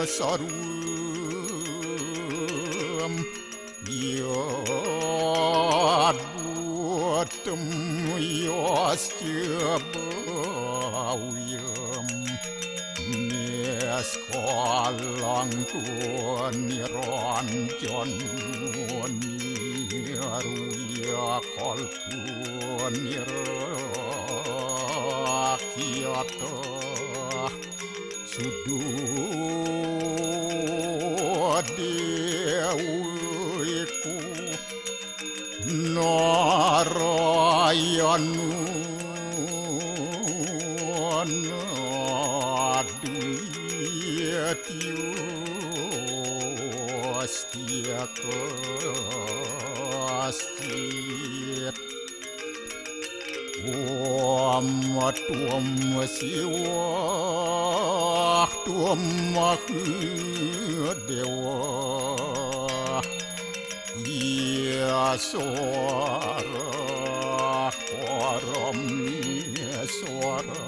sarwam ya duatem ya stiabawyam Neskalang niranjan niruya kalpun nirakyata sududewiku narayanu Tuam siwah tuam dewa ia suara param suara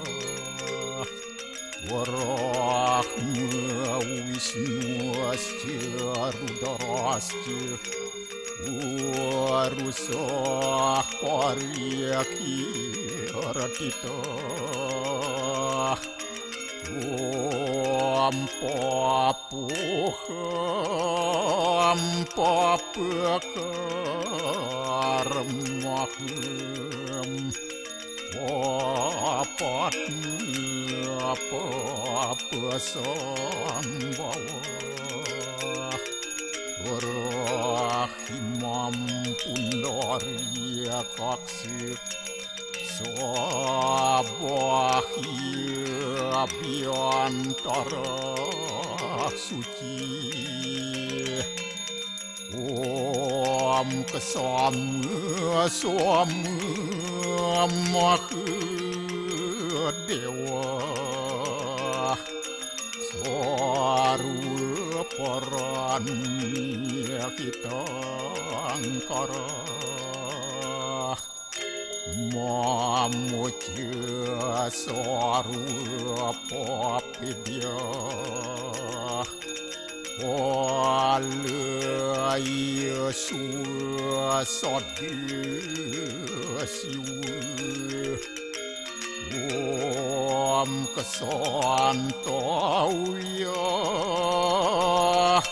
warahma wisnu asya rudarasya warusah paryaki ratita ampapukaram apa-apa-sambhawa rahimam pundarya kaksik sabahya abhyantara suci Om kesama dewa sarwa paranya kita angkara mamuja sarwa papidya Walaya suasadisiwa Om kesantauya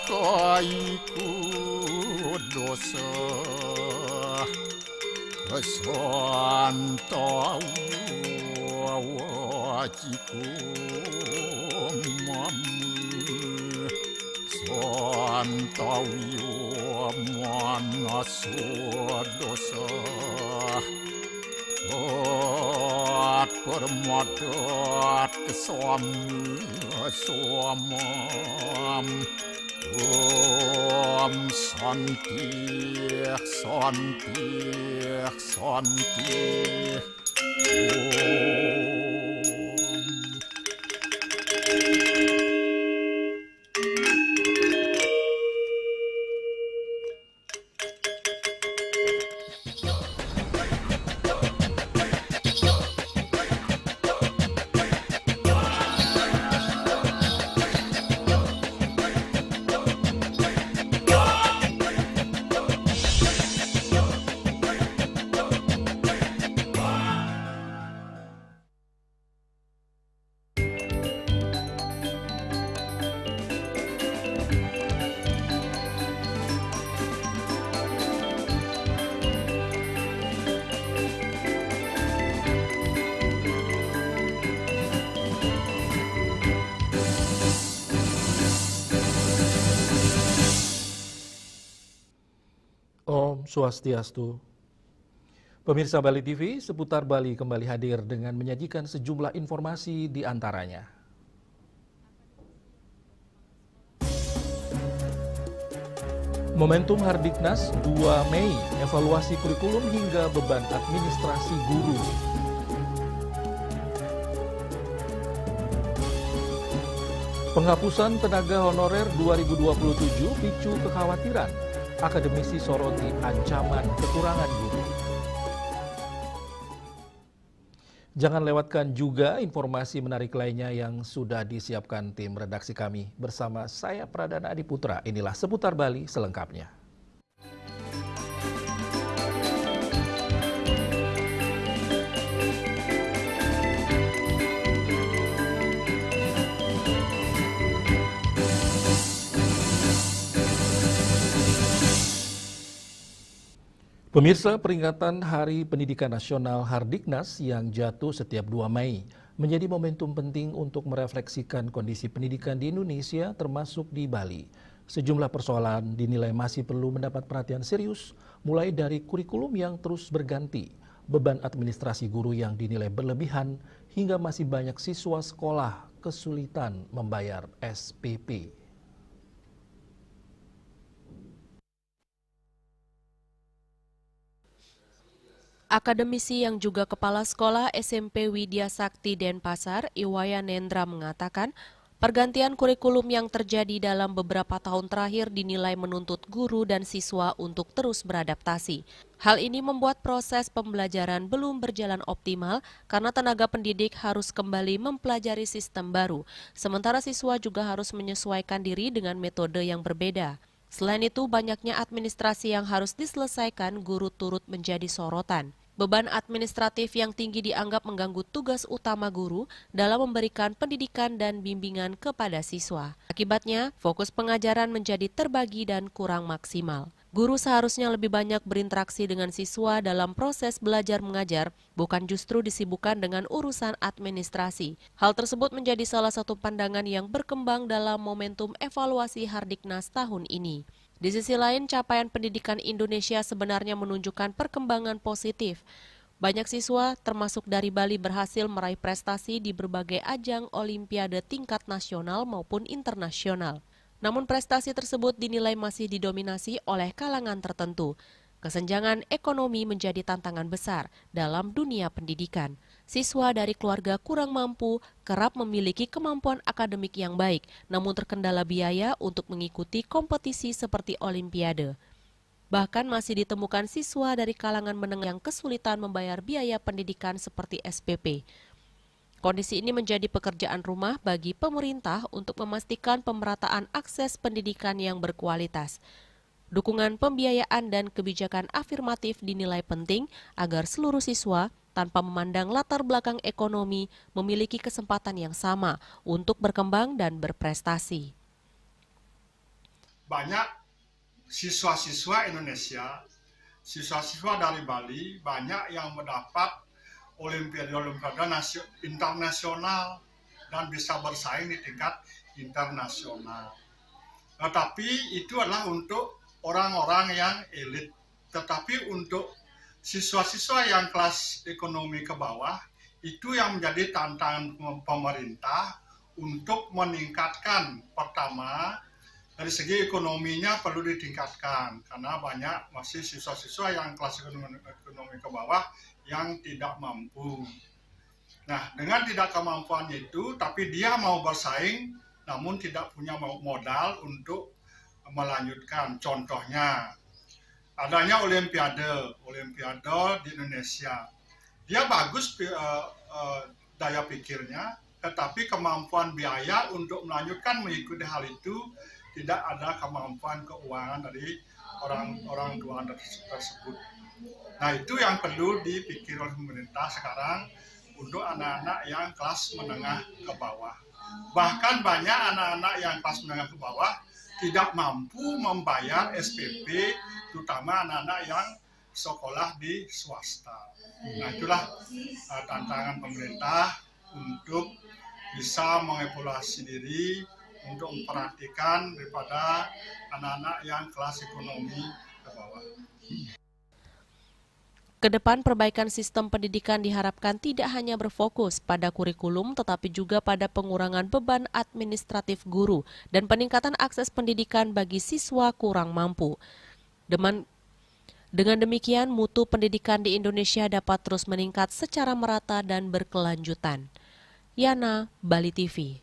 kaiku dosa kesantauya wajiku Santawiyo manaswa dosa At permadat kesamam Om santi Om Swastiastu. Pemirsa Bali TV, seputar Bali kembali hadir dengan menyajikan sejumlah informasi di antaranya. Momentum Hardiknas 2 Mei, evaluasi kurikulum hingga beban administrasi guru. Penghapusan tenaga honorer 2027 picu kekhawatiran. Akademisi soroti ancaman kekurangan guru. Jangan lewatkan juga informasi menarik lainnya yang sudah disiapkan tim redaksi kami. Bersama saya Pradana Adiputra, inilah Seputar Bali selengkapnya. Pemirsa, peringatan Hari Pendidikan Nasional Hardiknas yang jatuh setiap 2 Mei menjadi momentum penting untuk merefleksikan kondisi pendidikan di Indonesia termasuk di Bali. Sejumlah persoalan dinilai masih perlu mendapat perhatian serius, mulai dari kurikulum yang terus berganti, beban administrasi guru yang dinilai berlebihan, hingga masih banyak siswa sekolah kesulitan membayar SPP. Akademisi yang juga Kepala Sekolah SMP Widya Sakti Denpasar, Iwaya Nendra mengatakan, pergantian kurikulum yang terjadi dalam beberapa tahun terakhir dinilai menuntut guru dan siswa untuk terus beradaptasi. Hal ini membuat proses pembelajaran belum berjalan optimal karena tenaga pendidik harus kembali mempelajari sistem baru, sementara siswa juga harus menyesuaikan diri dengan metode yang berbeda. Selain itu, banyaknya administrasi yang harus diselesaikan guru turut menjadi sorotan. Beban administratif yang tinggi dianggap mengganggu tugas utama guru dalam memberikan pendidikan dan bimbingan kepada siswa. Akibatnya, fokus pengajaran menjadi terbagi dan kurang maksimal. Guru seharusnya lebih banyak berinteraksi dengan siswa dalam proses belajar mengajar, bukan justru disibukkan dengan urusan administrasi. Hal tersebut menjadi salah satu pandangan yang berkembang dalam momentum evaluasi Hardiknas tahun ini. Di sisi lain, capaian pendidikan Indonesia sebenarnya menunjukkan perkembangan positif. Banyak siswa, termasuk dari Bali, berhasil meraih prestasi di berbagai ajang olimpiade tingkat nasional maupun internasional. Namun prestasi tersebut dinilai masih didominasi oleh kalangan tertentu. Kesenjangan ekonomi menjadi tantangan besar dalam dunia pendidikan. Siswa dari keluarga kurang mampu kerap memiliki kemampuan akademik yang baik, namun terkendala biaya untuk mengikuti kompetisi seperti olimpiade. Bahkan masih ditemukan siswa dari kalangan menengah yang kesulitan membayar biaya pendidikan seperti SPP. Kondisi ini menjadi pekerjaan rumah bagi pemerintah untuk memastikan pemerataan akses pendidikan yang berkualitas. Dukungan pembiayaan dan kebijakan afirmatif dinilai penting agar seluruh siswa, tanpa memandang latar belakang ekonomi, memiliki kesempatan yang sama untuk berkembang dan berprestasi. Banyak siswa-siswa Indonesia, siswa-siswa dari Bali, banyak yang mendapat olimpiade-olimpiade internasional dan bisa bersaing di tingkat internasional. Tetapi itu adalah untuk orang-orang yang elit. Tetapi untuk siswa-siswa yang kelas ekonomi ke bawah, itu yang menjadi tantangan pemerintah untuk meningkatkan. Pertama, dari segi ekonominya perlu ditingkatkan, karena banyak masih siswa-siswa yang kelas ekonomi ke bawah yang tidak mampu. Nah, dengan tidak kemampuannya itu, tapi dia mau bersaing, namun tidak punya modal untuk melanjutkan. Contohnya, adanya olimpiade di Indonesia. Dia bagus daya pikirnya, tetapi kemampuan biaya untuk melanjutkan mengikuti hal itu, tidak ada kemampuan keuangan dari orang tua tersebut. Nah, itu yang perlu dipikir oleh pemerintah sekarang untuk anak-anak yang kelas menengah ke bawah. Bahkan banyak anak-anak yang kelas menengah ke bawah tidak mampu membayar SPP, terutama anak-anak yang sekolah di swasta. Nah, itulah tantangan pemerintah untuk bisa mengevaluasi diri, untuk memperhatikan daripada anak-anak yang kelas ekonomi ke bawah. Kedepan, perbaikan sistem pendidikan diharapkan tidak hanya berfokus pada kurikulum, tetapi juga pada pengurangan beban administratif guru dan peningkatan akses pendidikan bagi siswa kurang mampu. Dengan demikian, mutu pendidikan di Indonesia dapat terus meningkat secara merata dan berkelanjutan. Yana, Bali TV.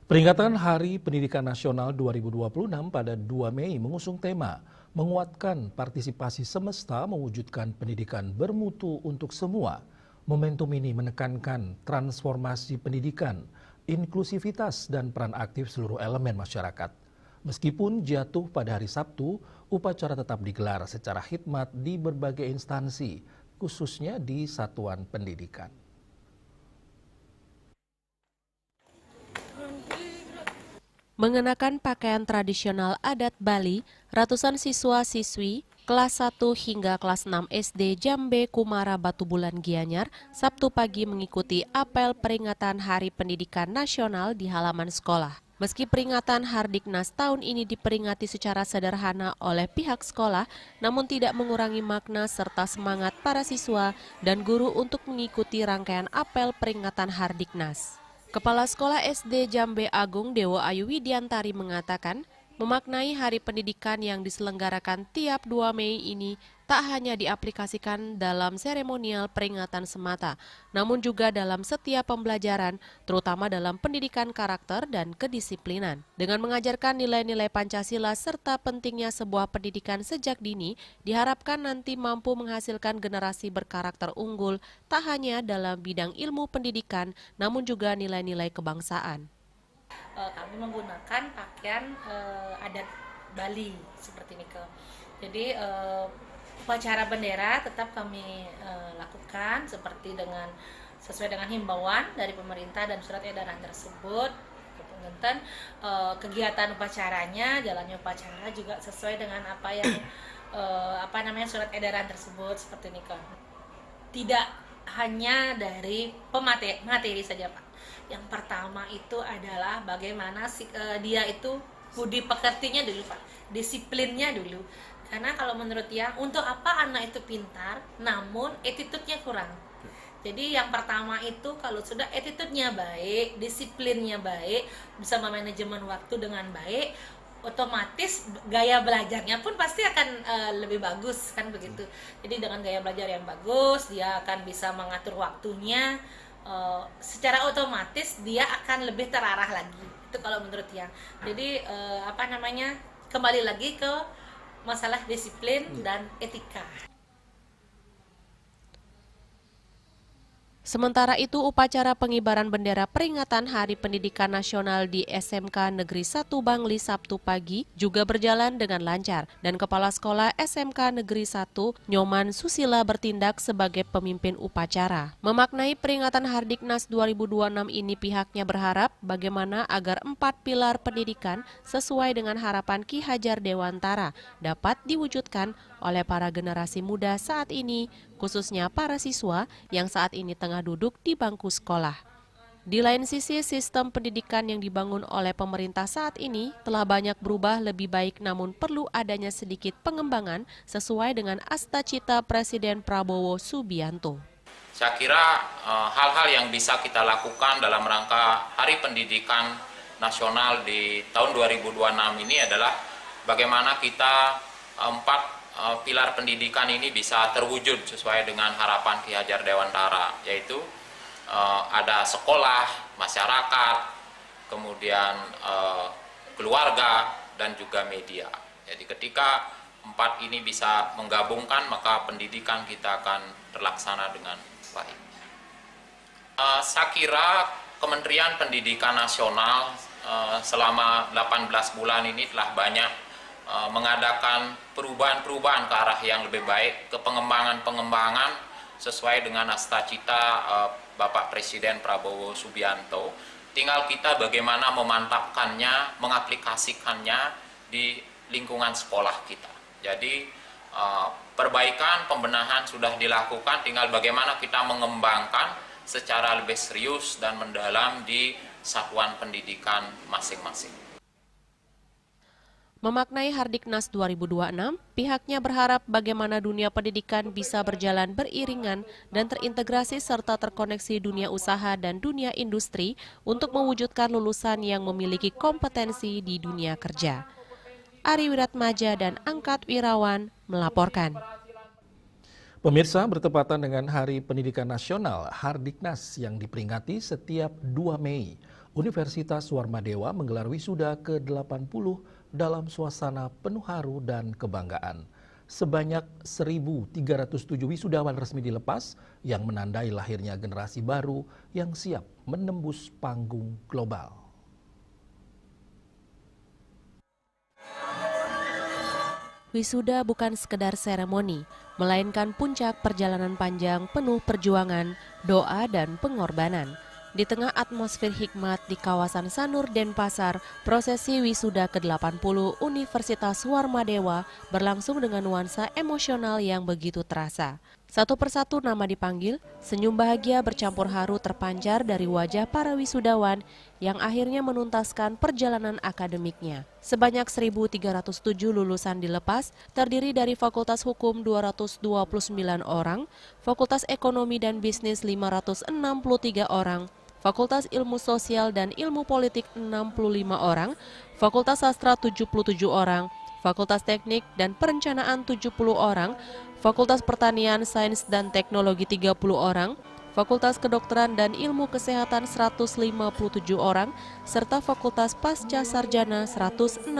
Peringatan Hari Pendidikan Nasional 2026 pada 2 Mei mengusung tema menguatkan partisipasi semesta mewujudkan pendidikan bermutu untuk semua. Momentum ini menekankan transformasi pendidikan, inklusivitas, dan peran aktif seluruh elemen masyarakat. Meskipun jatuh pada hari Sabtu, upacara tetap digelar secara khidmat di berbagai instansi, khususnya di satuan pendidikan. Mengenakan pakaian tradisional adat Bali, ratusan siswa-siswi kelas 1 hingga kelas 6 SD Jambe Kumara Batu Bulan Gianyar Sabtu pagi mengikuti apel peringatan Hari Pendidikan Nasional di halaman sekolah. Meski peringatan Hardiknas tahun ini diperingati secara sederhana oleh pihak sekolah, namun tidak mengurangi makna serta semangat para siswa dan guru untuk mengikuti rangkaian apel peringatan Hardiknas. Kepala Sekolah SD Jambe Agung Dewo Ayu Widiantari mengatakan, memaknai Hari Pendidikan yang diselenggarakan tiap 2 Mei ini tak hanya diaplikasikan dalam seremonial peringatan semata, namun juga dalam setiap pembelajaran, terutama dalam pendidikan karakter dan kedisiplinan. Dengan mengajarkan nilai-nilai Pancasila serta pentingnya sebuah pendidikan sejak dini, diharapkan nanti mampu menghasilkan generasi berkarakter unggul, tak hanya dalam bidang ilmu pendidikan, namun juga nilai-nilai kebangsaan. Kami menggunakan pakaian adat Bali seperti ini. Jadi upacara bendera tetap kami lakukan sesuai dengan himbauan dari pemerintah dan surat edaran tersebut. Kemudian kegiatan upacaranya, jalannya upacara juga sesuai dengan apa yang surat edaran tersebut seperti ini. Tidak hanya dari materi saja, Pak. Yang pertama itu adalah bagaimana dia itu budi pekertinya dulu, Pak, disiplinnya dulu. Karena kalau menurut dia, untuk apa anak itu pintar, namun attitude-nya kurang. Jadi yang pertama itu kalau sudah attitude-nya baik, disiplinnya baik, bisa memanajemen waktu dengan baik, otomatis gaya belajarnya pun pasti akan lebih bagus, kan begitu. Jadi dengan gaya belajar yang bagus, dia akan bisa mengatur waktunya. Secara otomatis dia akan lebih terarah lagi, itu kalau menurut dia. Jadi kembali lagi ke masalah disiplin dan etika. Sementara itu, upacara pengibaran bendera peringatan Hari Pendidikan Nasional di SMK Negeri 1 Bangli Sabtu pagi juga berjalan dengan lancar dan Kepala Sekolah SMK Negeri 1 Nyoman Susila bertindak sebagai pemimpin upacara. Memaknai peringatan Hardiknas 2026 ini, pihaknya berharap bagaimana agar 4 pilar pendidikan sesuai dengan harapan Ki Hajar Dewantara dapat diwujudkan oleh para generasi muda saat ini, khususnya para siswa yang saat ini tengah duduk di bangku sekolah. Di lain sisi, sistem pendidikan yang dibangun oleh pemerintah saat ini telah banyak berubah lebih baik, namun perlu adanya sedikit pengembangan sesuai dengan asta-cita Presiden Prabowo Subianto. Saya kira hal-hal yang bisa kita lakukan dalam rangka Hari Pendidikan Nasional di tahun 2026 ini adalah bagaimana kita 4 pilar pendidikan ini bisa terwujud sesuai dengan harapan Ki Hajar Dewantara, yaitu ada sekolah, masyarakat, kemudian keluarga, dan juga media. Jadi ketika 4 ini bisa menggabungkan, maka pendidikan kita akan terlaksana dengan baik. Saya kira Kementerian Pendidikan Nasional selama 18 bulan ini telah banyak mengadakan perubahan-perubahan ke arah yang lebih baik, ke pengembangan-pengembangan sesuai dengan asta-cita Bapak Presiden Prabowo Subianto. Tinggal kita bagaimana memantapkannya, mengaplikasikannya di lingkungan sekolah kita. Jadi perbaikan, pembenahan sudah dilakukan, tinggal bagaimana kita mengembangkan secara lebih serius dan mendalam di satuan pendidikan masing-masing. Memaknai Hardiknas 2026, pihaknya berharap bagaimana dunia pendidikan bisa berjalan beriringan dan terintegrasi serta terkoneksi dunia usaha dan dunia industri untuk mewujudkan lulusan yang memiliki kompetensi di dunia kerja. Ari Wiratmaja dan Angkat Wirawan melaporkan. Pemirsa, bertepatan dengan Hari Pendidikan Nasional Hardiknas yang diperingati setiap 2 Mei, Universitas Warmadewa menggelar wisuda ke-80 dalam suasana penuh haru dan kebanggaan. sebanyak 1.307 wisudawan resmi dilepas yang menandai lahirnya generasi baru yang siap menembus panggung global. Wisuda bukan sekedar seremoni, melainkan puncak perjalanan panjang penuh perjuangan, doa, dan pengorbanan. Di tengah atmosfer hikmat di kawasan Sanur, Denpasar, prosesi wisuda ke-80 Universitas Warmadewa berlangsung dengan nuansa emosional yang begitu terasa. Satu persatu nama dipanggil, senyum bahagia bercampur haru terpancar dari wajah para wisudawan yang akhirnya menuntaskan perjalanan akademiknya. Sebanyak 1.307 lulusan dilepas, terdiri dari Fakultas Hukum 229 orang, Fakultas Ekonomi dan Bisnis 563 orang, Fakultas Ilmu Sosial dan Ilmu Politik 65 orang, Fakultas Sastra 77 orang, Fakultas Teknik dan Perencanaan 70 orang, Fakultas Pertanian, Sains dan Teknologi 30 orang, Fakultas Kedokteran dan Ilmu Kesehatan 157 orang, serta Fakultas Pasca Sarjana 116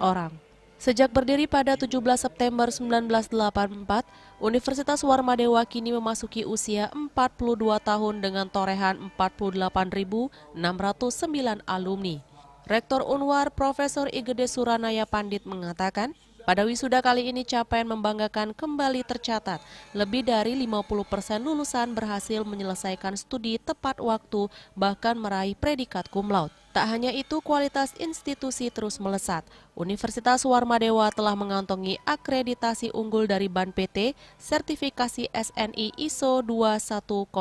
orang. Sejak berdiri pada 17 September 1984, Universitas Warmadewa kini memasuki usia 42 tahun dengan torehan 48.609 alumni. Rektor Unwar Profesor Igede Suranaya Pandit mengatakan, pada wisuda kali ini capaian membanggakan kembali tercatat. Lebih dari 50% lulusan berhasil menyelesaikan studi tepat waktu, bahkan meraih predikat cum laude. Tak hanya itu, kualitas institusi terus melesat. Universitas Warmadewa telah mengantongi akreditasi unggul dari BAN PT, sertifikasi SNI ISO 21001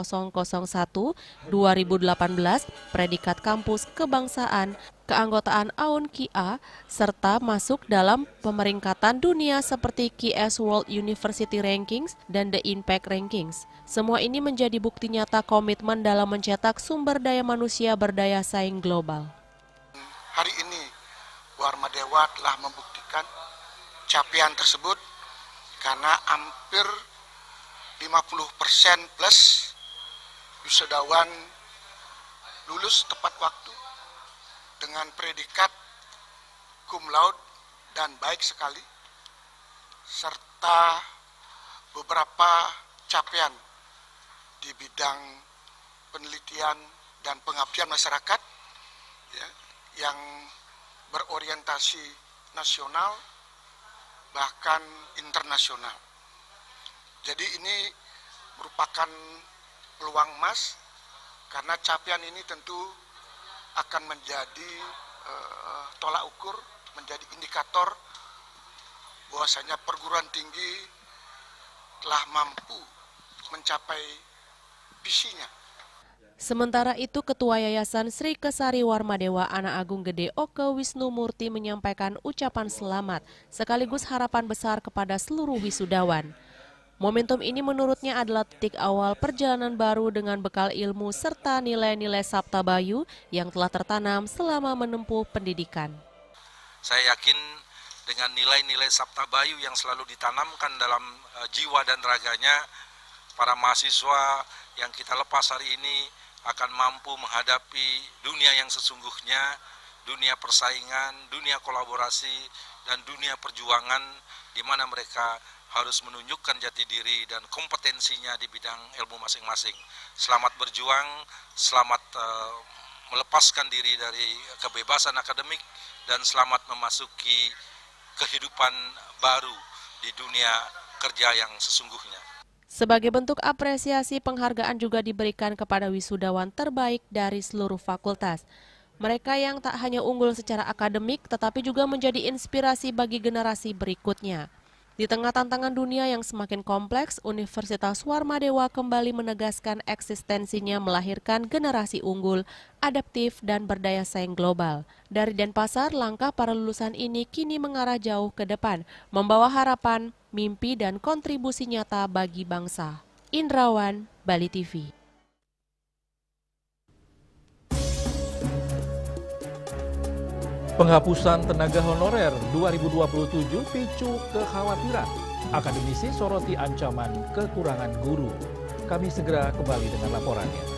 2018, predikat kampus kebangsaan, keanggotaan AUN KIA, serta masuk dalam pemeringkatan dunia seperti QS World University Rankings dan The Impact Rankings. Semua ini menjadi bukti nyata komitmen dalam mencetak sumber daya manusia berdaya saing global. Hari ini Warmadewa telah membuktikan capaian tersebut karena hampir 50% plus wisudawan lulus tepat waktu dengan predikat cum laude dan baik sekali, serta beberapa capaian di bidang penelitian dan pengabdian masyarakat ya, yang berorientasi nasional bahkan internasional. Jadi ini merupakan peluang emas karena capaian ini tentu akan menjadi tolak ukur, menjadi indikator bahwasanya perguruan tinggi telah mampu mencapai visinya. Sementara itu, Ketua Yayasan Sri Kesari Warmadewa Anak Agung Gede Oke Wisnu Murti menyampaikan ucapan selamat sekaligus harapan besar kepada seluruh wisudawan. Momentum ini menurutnya adalah titik awal perjalanan baru dengan bekal ilmu serta nilai-nilai Sabta Bayu yang telah tertanam selama menempuh pendidikan. Saya yakin dengan nilai-nilai Sabta Bayu yang selalu ditanamkan dalam jiwa dan raganya, para mahasiswa yang kita lepas hari ini akan mampu menghadapi dunia yang sesungguhnya, dunia persaingan, dunia kolaborasi, dan dunia perjuangan di mana mereka harus menunjukkan jati diri dan kompetensinya di bidang ilmu masing-masing. Selamat berjuang, selamat melepaskan diri dari kebebasan akademik, dan selamat memasuki kehidupan baru di dunia kerja yang sesungguhnya. Sebagai bentuk apresiasi, penghargaan juga diberikan kepada wisudawan terbaik dari seluruh fakultas. Mereka yang tak hanya unggul secara akademik, tetapi juga menjadi inspirasi bagi generasi berikutnya. Di tengah tantangan dunia yang semakin kompleks, Universitas Warmadewa kembali menegaskan eksistensinya melahirkan generasi unggul, adaptif, dan berdaya saing global. Dari Denpasar, langkah para lulusan ini kini mengarah jauh ke depan, membawa harapan, mimpi, dan kontribusi nyata bagi bangsa. Indrawan, Bali TV. Penghapusan tenaga honorer 2027 picu kekhawatiran. Akademisi soroti ancaman kekurangan guru. Kami segera kembali dengan laporannya.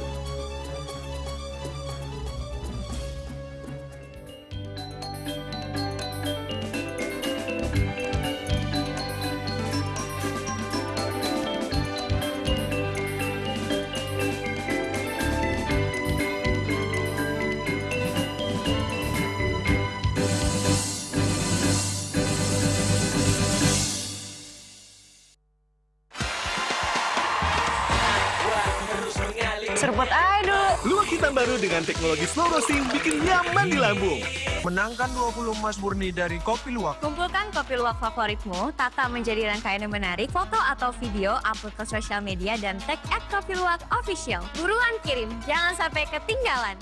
dengan teknologi slow roasting bikin nyaman di lambung. Menangkan 20 emas murni dari Kopi Luwak. Kumpulkan kopi luwak favoritmu, tata menjadi rangkaian yang menarik, foto atau video, upload ke sosial media, dan tag @kopiluwakofficial. Buruan kirim, jangan sampai ketinggalan.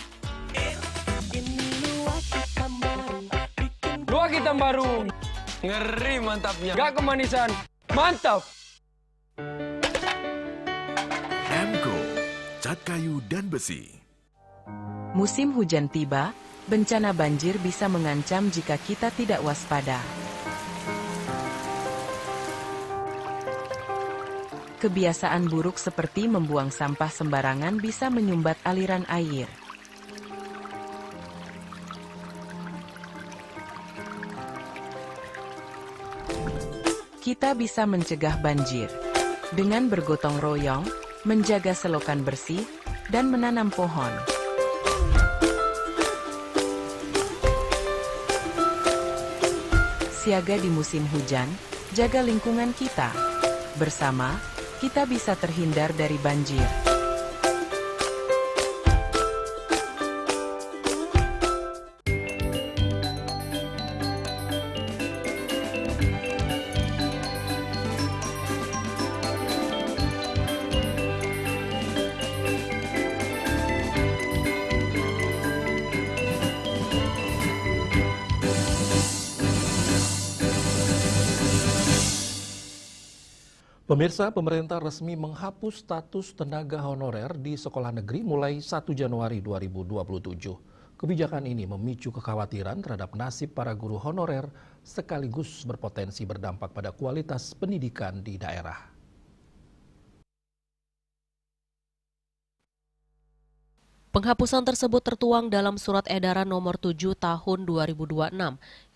Luwak hitam baru. Ngeri mantapnya. Gak kemanisan. Mantap. Emco, cat kayu dan besi. Musim hujan tiba, bencana banjir bisa mengancam jika kita tidak waspada. Kebiasaan buruk seperti membuang sampah sembarangan bisa menyumbat aliran air. Kita bisa mencegah banjir dengan bergotong royong, menjaga selokan bersih, dan menanam pohon. Siaga di musim hujan, jaga lingkungan kita. Bersama, kita bisa terhindar dari banjir. Pemirsa, pemerintah resmi menghapus status tenaga honorer di sekolah negeri mulai 1 Januari 2027. Kebijakan ini memicu kekhawatiran terhadap nasib para guru honorer sekaligus berpotensi berdampak pada kualitas pendidikan di daerah. Penghapusan tersebut tertuang dalam Surat Edaran Nomor 7 Tahun 2026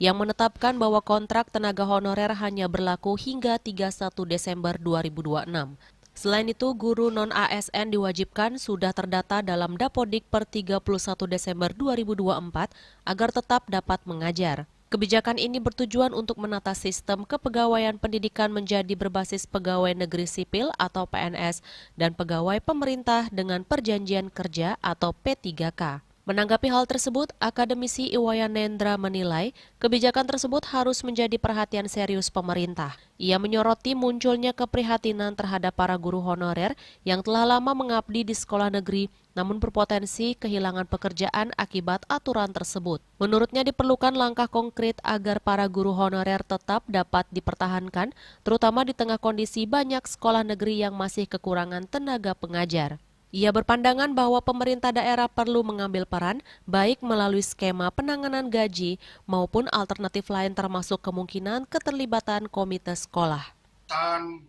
yang menetapkan bahwa kontrak tenaga honorer hanya berlaku hingga 31 Desember 2026. Selain itu, guru non-ASN diwajibkan sudah terdata dalam Dapodik per 31 Desember 2024 agar tetap dapat mengajar. Kebijakan ini bertujuan untuk menata sistem kepegawaian pendidikan menjadi berbasis pegawai negeri sipil atau PNS dan pegawai pemerintah dengan perjanjian kerja atau P3K. Menanggapi hal tersebut, akademisi Iwayan Nendra menilai kebijakan tersebut harus menjadi perhatian serius pemerintah. Ia menyoroti munculnya keprihatinan terhadap para guru honorer yang telah lama mengabdi di sekolah negeri namun berpotensi kehilangan pekerjaan akibat aturan tersebut. Menurutnya diperlukan langkah konkret agar para guru honorer tetap dapat dipertahankan, terutama di tengah kondisi banyak sekolah negeri yang masih kekurangan tenaga pengajar. Ia berpandangan bahwa pemerintah daerah perlu mengambil peran baik melalui skema penanganan gaji maupun alternatif lain termasuk kemungkinan keterlibatan komite sekolah.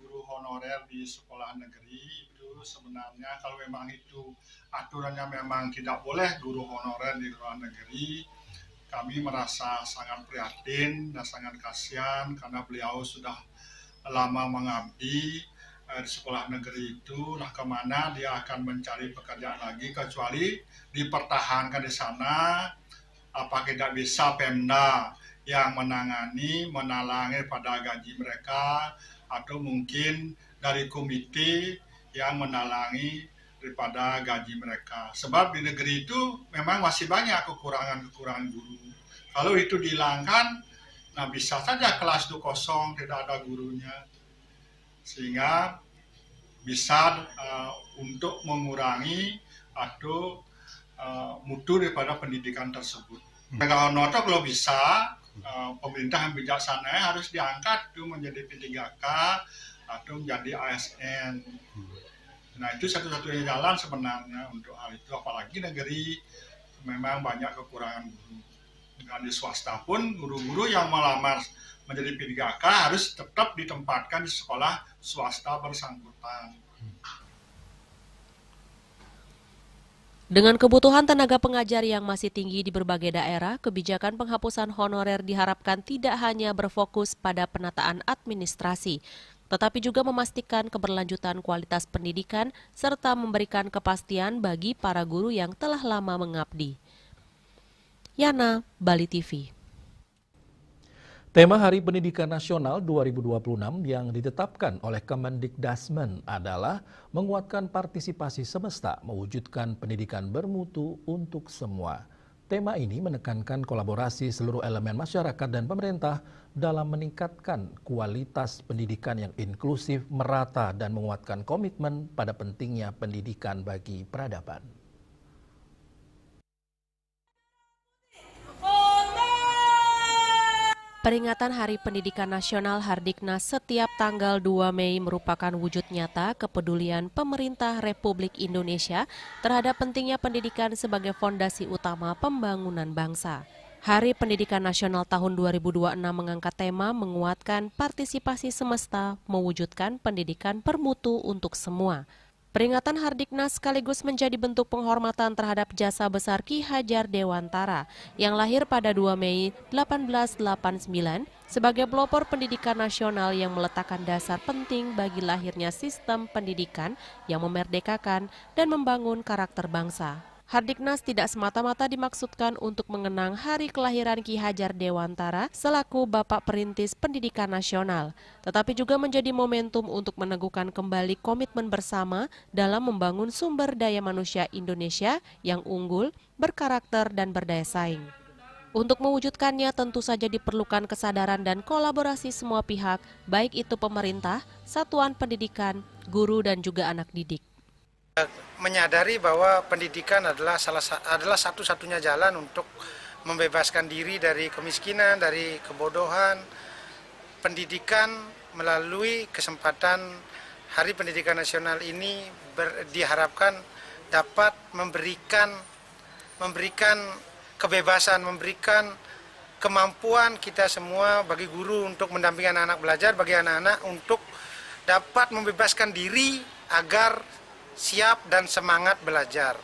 Guru honorer di sekolah negeri itu sebenarnya kalau memang itu aturannya memang tidak boleh guru honorer di luar negeri, kami merasa sangat prihatin dan sangat kasihan karena beliau sudah lama mengabdi di sekolah negeri itu, nah kemana dia akan mencari pekerjaan lagi kecuali dipertahankan di sana. Apa tidak bisa Pemda yang menalangi pada gaji mereka, atau mungkin dari komite yang menalangi daripada gaji mereka. Sebab di negeri itu memang masih banyak kekurangan guru. Kalau itu dihilangkan, nah bisa saja kelas itu kosong, tidak ada gurunya. Sehingga bisa untuk mengurangi atau mutu daripada pendidikan tersebut. Tenaga honorer kalau bisa, pemerintah yang bijaksana harus diangkat itu menjadi P3K atau menjadi ASN. Nah itu satu-satunya jalan sebenarnya untuk hal itu, apalagi negeri memang banyak kekurangan guru. Dan di swasta pun guru-guru yang melamar menjadi P3K harus tetap ditempatkan di sekolah swasta bersangkutan. Dengan kebutuhan tenaga pengajar yang masih tinggi di berbagai daerah, kebijakan penghapusan honorer diharapkan tidak hanya berfokus pada penataan administrasi, tetapi juga memastikan keberlanjutan kualitas pendidikan serta memberikan kepastian bagi para guru yang telah lama mengabdi. Yana, Bali TV. Tema Hari Pendidikan Nasional 2026 yang ditetapkan oleh Kemendikdasmen adalah menguatkan partisipasi semesta mewujudkan pendidikan bermutu untuk semua. Tema ini menekankan kolaborasi seluruh elemen masyarakat dan pemerintah dalam meningkatkan kualitas pendidikan yang inklusif, merata, dan menguatkan komitmen pada pentingnya pendidikan bagi peradaban. Peringatan Hari Pendidikan Nasional Hardiknas setiap tanggal 2 Mei merupakan wujud nyata kepedulian pemerintah Republik Indonesia terhadap pentingnya pendidikan sebagai fondasi utama pembangunan bangsa. Hari Pendidikan Nasional tahun 2026 mengangkat tema menguatkan partisipasi semesta mewujudkan pendidikan bermutu untuk semua. Peringatan Hardiknas sekaligus menjadi bentuk penghormatan terhadap jasa besar Ki Hajar Dewantara yang lahir pada 2 Mei 1889 sebagai pelopor pendidikan nasional yang meletakkan dasar penting bagi lahirnya sistem pendidikan yang memerdekakan dan membangun karakter bangsa. Hardiknas tidak semata-mata dimaksudkan untuk mengenang hari kelahiran Ki Hajar Dewantara selaku Bapak Perintis Pendidikan Nasional, tetapi juga menjadi momentum untuk meneguhkan kembali komitmen bersama dalam membangun sumber daya manusia Indonesia yang unggul, berkarakter, dan berdaya saing. Untuk mewujudkannya tentu saja diperlukan kesadaran dan kolaborasi semua pihak, baik itu pemerintah, satuan pendidikan, guru, dan juga anak didik. Menyadari bahwa pendidikan adalah satu-satunya jalan untuk membebaskan diri dari kemiskinan, dari kebodohan. Pendidikan melalui kesempatan Hari Pendidikan Nasional ini diharapkan dapat memberikan kebebasan, memberikan kemampuan kita semua bagi guru untuk mendampingi anak-anak belajar, bagi anak-anak untuk dapat membebaskan diri agar siap dan semangat belajar.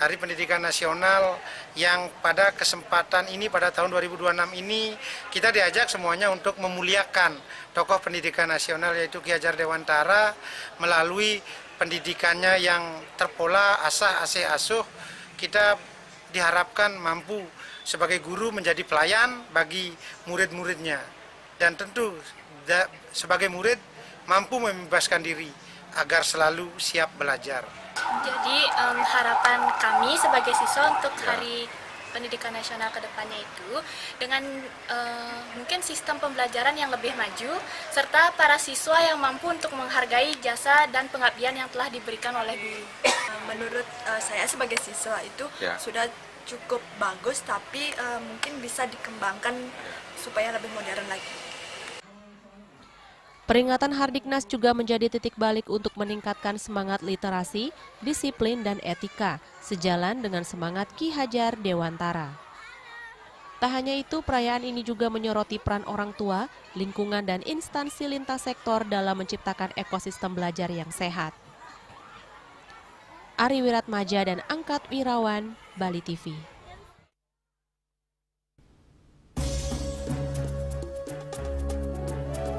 Hari Pendidikan Nasional yang pada kesempatan ini pada tahun 2026 ini kita diajak semuanya untuk memuliakan tokoh pendidikan nasional yaitu Ki Hajar Dewantara melalui pendidikannya yang terpola, asah, asih, asuh. Kita diharapkan mampu sebagai guru menjadi pelayan bagi murid-muridnya dan tentu sebagai murid mampu membebaskan diri agar selalu siap belajar. Jadi harapan kami sebagai siswa untuk Hari Pendidikan Nasional ke depannya itu dengan mungkin sistem pembelajaran yang lebih maju serta para siswa yang mampu untuk menghargai jasa dan pengabdian yang telah diberikan oleh guru. Menurut saya sebagai siswa itu sudah cukup bagus, tapi mungkin bisa dikembangkan supaya lebih modern lagi. Peringatan Hardiknas juga menjadi titik balik untuk meningkatkan semangat literasi, disiplin, dan etika, sejalan dengan semangat Ki Hajar Dewantara. Tak hanya itu, perayaan ini juga menyoroti peran orang tua, lingkungan, dan instansi lintas sektor dalam menciptakan ekosistem belajar yang sehat. Ari Wiratmaja dan Angkat Wirawan, Bali TV.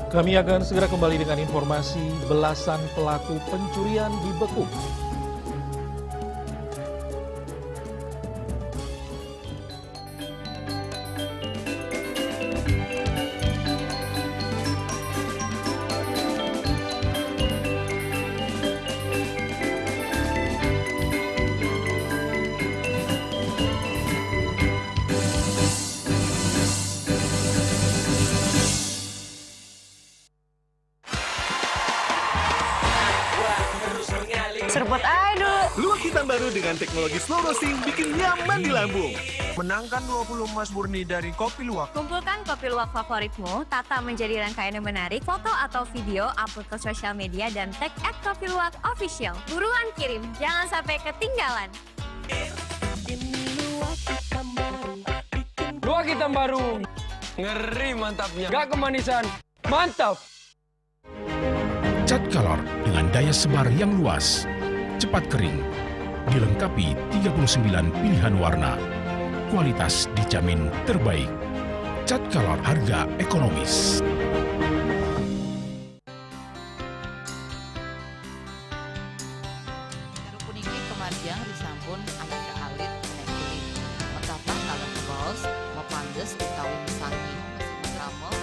Kami akan segera kembali dengan informasi belasan pelaku pencurian dibekuk. Serpot aduh. Luwak hitam baru dengan teknologi slow roasting bikin nyaman di lambung. Menangkan 20 emas murni dari Kopi Luwak. Kumpulkan kopi luwak favoritmu, tata menjadi rangkaian yang menarik, foto atau video, upload ke sosial media, dan tag @kopiluwak_official. Buruan kirim, jangan sampai ketinggalan. Luwak hitam baru. Ngeri mantapnya. Gak kemanisan. Mantap. Cat color dengan daya sebar yang luas, cepat kering, dilengkapi 39 pilihan warna. Kualitas dijamin terbaik. Cat color harga ekonomis. Kerupuk iki kemariang disampun aneka alit nek kulit. Metapa kalih baos, mepandes utawi mesangi, mesin tramel,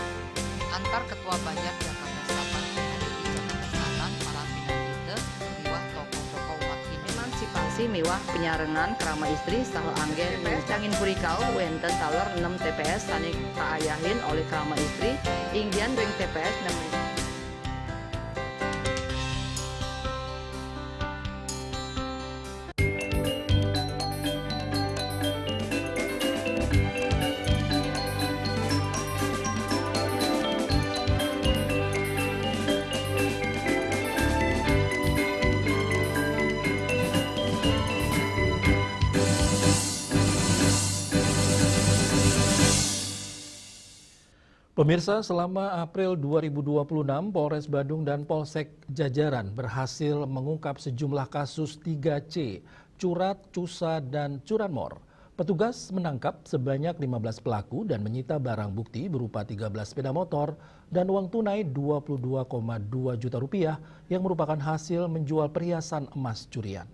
Aqua Banjar Jakarta Selatan hari di Jakarta Selatan para pinangkite miwah tokoh-tokoh umat Hindu. Emansipasi miwah penyarengan kerama istri saha anggen cangin purikau wenten taler 6 TPS sanik kaayahin oleh kerama istri ingdian ring TPS 6. Pemirsa, selama April 2026, Polres Badung dan Polsek Jajaran berhasil mengungkap sejumlah kasus 3C, curat, cusa, dan curanmor. Petugas menangkap sebanyak 15 pelaku dan menyita barang bukti berupa 13 sepeda motor dan uang tunai 22,2 juta rupiah yang merupakan hasil menjual perhiasan emas curian.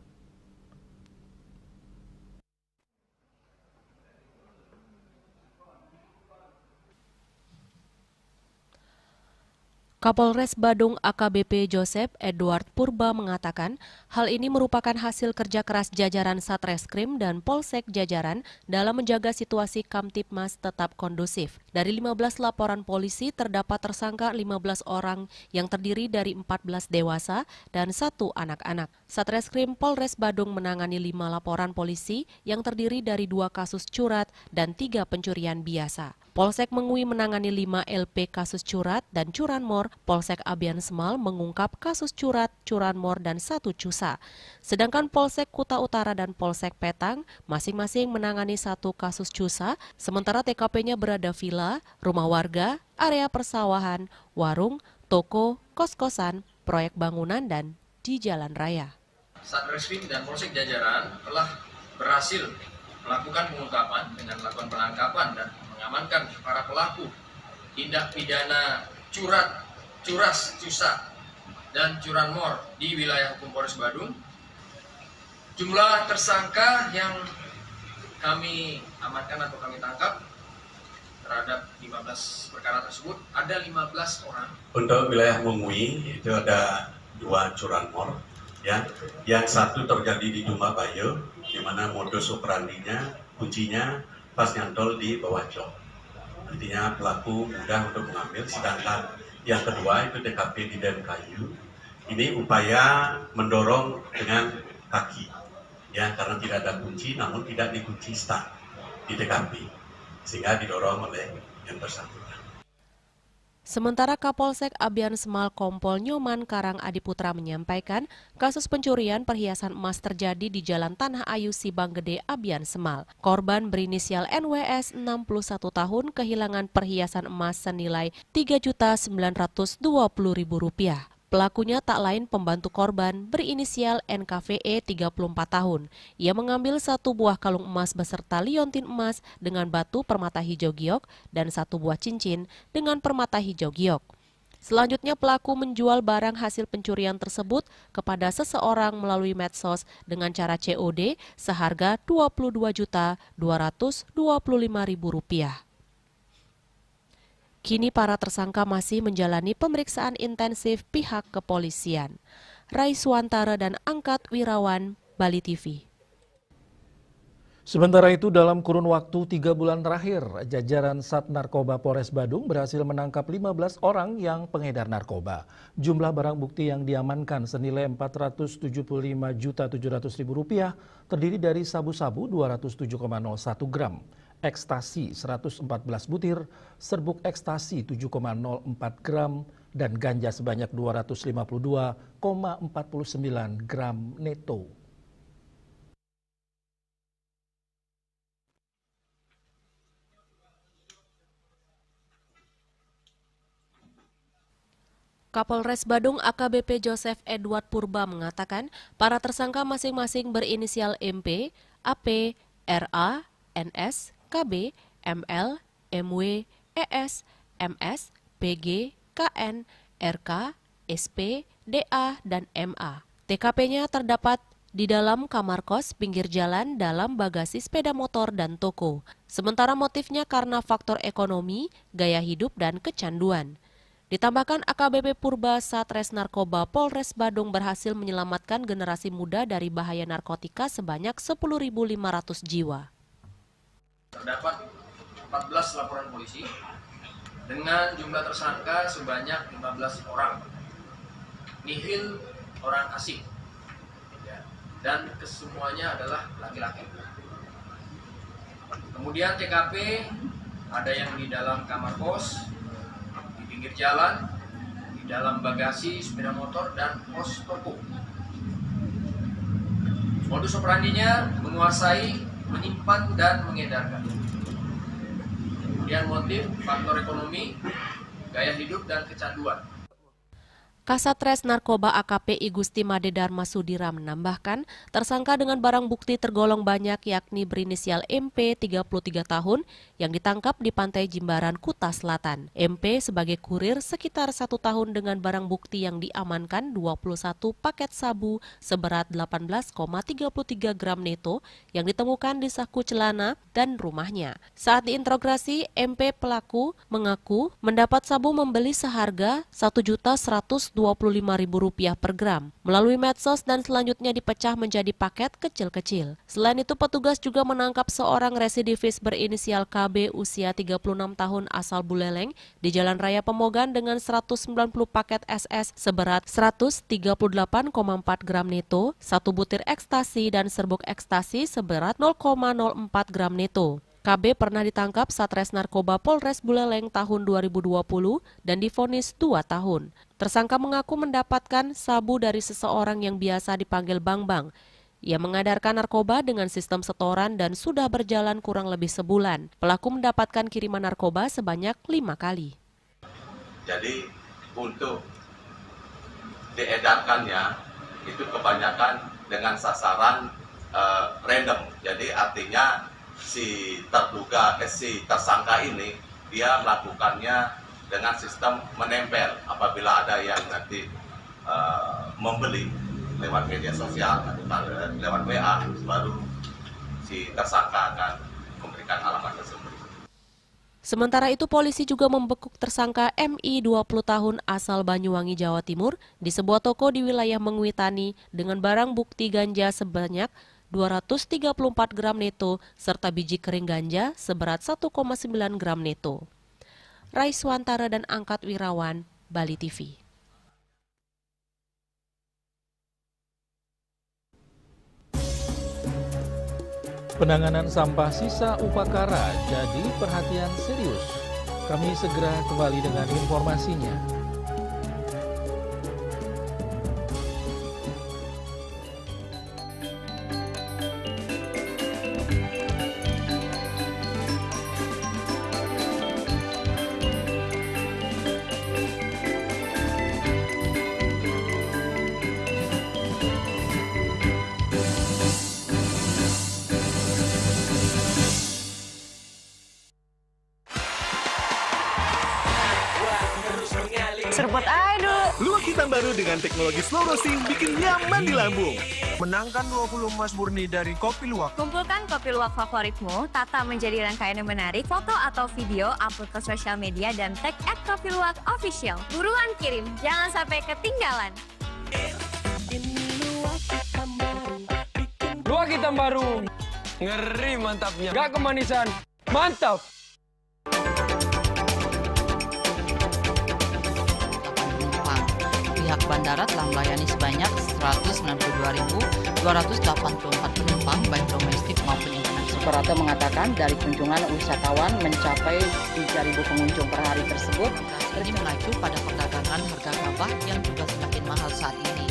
Kapolres Badung AKBP Joseph Edward Purba mengatakan hal ini merupakan hasil kerja keras jajaran Satreskrim dan Polsek Jajaran dalam menjaga situasi Kamtipmas tetap kondusif. Dari 15 laporan polisi terdapat tersangka 15 orang yang terdiri dari 14 dewasa dan 1 anak-anak. Satreskrim Polres Badung menangani 5 laporan polisi yang terdiri dari 2 kasus curat dan 3 pencurian biasa. Polsek Mengui menangani 5 LP kasus curat dan curanmor, Polsek Abian Semal mengungkap kasus curat, curanmor, dan 1 cusa. Sedangkan Polsek Kuta Utara dan Polsek Petang masing-masing menangani 1 kasus cusa, sementara TKP-nya berada villa, rumah warga, area persawahan, warung, toko, kos-kosan, proyek bangunan, dan di jalan raya. Satreskrim dan Polsek Jajaran telah berhasil melakukan pengungkapan dengan melakukan penangkapan dan mengamankan para pelaku tindak pidana curat, curas, cusa, dan curanmor di wilayah hukum Polres Badung. Jumlah tersangka yang kami amankan atau kami tangkap terhadap 15 perkara tersebut ada 15 orang. Untuk wilayah Mengui itu ada 2 curanmor, ya, yang 1 terjadi di Dumah Bayo, di mana modus operandinya, kuncinya pas nyantol di bawah jok. Artinya pelaku mudah untuk mengambil, sedangkan yang kedua itu TKP di Den Kayu. Ini upaya mendorong dengan kaki, ya, karena tidak ada kunci, namun tidak dikunci start di TKP, sehingga didorong oleh yang bersangkutan. Sementara Kapolsek Abian Semal Kompol Nyoman Karang Adiputra menyampaikan kasus pencurian perhiasan emas terjadi di Jalan Tanah Ayu Sibang Gede Abian Semal. Korban berinisial NWS 61 tahun kehilangan perhiasan emas senilai Rp3.920.000. Pelakunya tak lain pembantu korban berinisial NKVE 34 tahun. Ia mengambil 1 buah kalung emas beserta liontin emas dengan batu permata hijau giok dan 1 buah cincin dengan permata hijau giok. Selanjutnya pelaku menjual barang hasil pencurian tersebut kepada seseorang melalui medsos dengan cara COD seharga Rp22.225.000. Kini para tersangka masih menjalani pemeriksaan intensif pihak kepolisian. Raiswantara dan Angkat Wirawan, Bali TV. Sementara itu dalam kurun waktu 3 bulan terakhir, jajaran Sat Narkoba Polres Badung berhasil menangkap 15 orang yang pengedar narkoba. Jumlah barang bukti yang diamankan senilai Rp475.700.000 terdiri dari sabu-sabu 207,01 gram, ekstasi 114 butir, serbuk ekstasi 7,04 gram, dan ganja sebanyak 252,49 gram neto. Kapolres Badung AKBP Joseph Edward Purba mengatakan para tersangka masing-masing berinisial MP, AP, RA, NS, KB, ML, MW, ES, MS, PG, KN, RK, SP, DA, dan MA. TKP-nya terdapat di dalam kamar kos, pinggir jalan, dalam bagasi sepeda motor, dan toko. Sementara motifnya karena faktor ekonomi, gaya hidup, dan kecanduan. Ditambahkan AKBP Purba Satres Narkoba Polres Badung berhasil menyelamatkan generasi muda dari bahaya narkotika sebanyak 10.500 jiwa. Terdapat 14 laporan polisi dengan jumlah tersangka sebanyak 15 orang. Nihil orang asing. Dan kesemuanya adalah laki-laki. Kemudian TKP ada yang di dalam kamar kos, di pinggir jalan, di dalam bagasi sepeda motor, dan pos toko. Modus operandinya menguasai, menyimpan, dan mengedarkan. Kemudian motif, faktor ekonomi, gaya hidup, dan kecanduan. Kasatres Narkoba AKP I Gusti Made Dharma Sudira menambahkan, tersangka dengan barang bukti tergolong banyak yakni berinisial MP 33 tahun yang ditangkap di Pantai Jimbaran, Kuta Selatan. MP sebagai kurir sekitar 1 tahun dengan barang bukti yang diamankan 21 paket sabu seberat 18,33 gram neto yang ditemukan di saku celana dan rumahnya. Saat diinterogasi, MP pelaku mengaku mendapat sabu membeli seharga Rp1.125.000 per gram melalui medsos dan selanjutnya dipecah menjadi paket kecil-kecil. Selain itu, petugas juga menangkap seorang residivis berinisial KB usia 36 tahun asal Buleleng di Jalan Raya Pemogan dengan 190 paket SS seberat 138,4 gram neto, 1 butir ekstasi dan serbuk ekstasi seberat 0,04 gram neto. KB pernah ditangkap Satres Narkoba Polres Buleleng tahun 2020 dan divonis 2 tahun. Tersangka mengaku mendapatkan sabu dari seseorang yang biasa dipanggil Bang-Bang. Ia mengedarkan narkoba dengan sistem setoran dan sudah berjalan kurang lebih sebulan. Pelaku mendapatkan kiriman narkoba sebanyak 5 kali. Jadi untuk diedarkannya itu kebanyakan dengan sasaran random. Jadi artinya si tersangka ini dia melakukannya dengan sistem menempel. Apabila ada yang nanti membeli lewat media sosial atau lewat WA, baru si tersangka akan memberikan alamat tersebut. Sementara itu, polisi juga membekuk tersangka MI 20 tahun asal Banyuwangi, Jawa Timur di sebuah toko di wilayah Mengwitani dengan barang bukti ganja sebanyak 234 gram neto serta biji kering ganja seberat 1,9 gram neto. Raiswantara dan Angkat Wirawan, Bali TV. Penanganan sampah sisa Upakara jadi perhatian serius. Kami segera kembali dengan informasinya. Serpot aduh. Luwak hitam baru dengan teknologi slow roasting bikin nyaman di lambung. Menangkan 20 emas murni dari Kopi Luwak. Kumpulkan kopi luwak favoritmu, tata menjadi rangkaian yang menarik, foto atau video, upload ke sosial media dan tag @kopiluwak_official. Buruan kirim, jangan sampai ketinggalan. Luwak hitam baru. Ngeri mantapnya. Gak kemanisan. Mantap. Pihak bandara telah melayani sebanyak 192.284 penumpang baik domestik maupun internasional. Operator mengatakan dari kunjungan wisatawan mencapai 3.000 pengunjung per hari tersebut. Ini mengacu pada perdagangan harga gabah yang juga semakin mahal saat ini.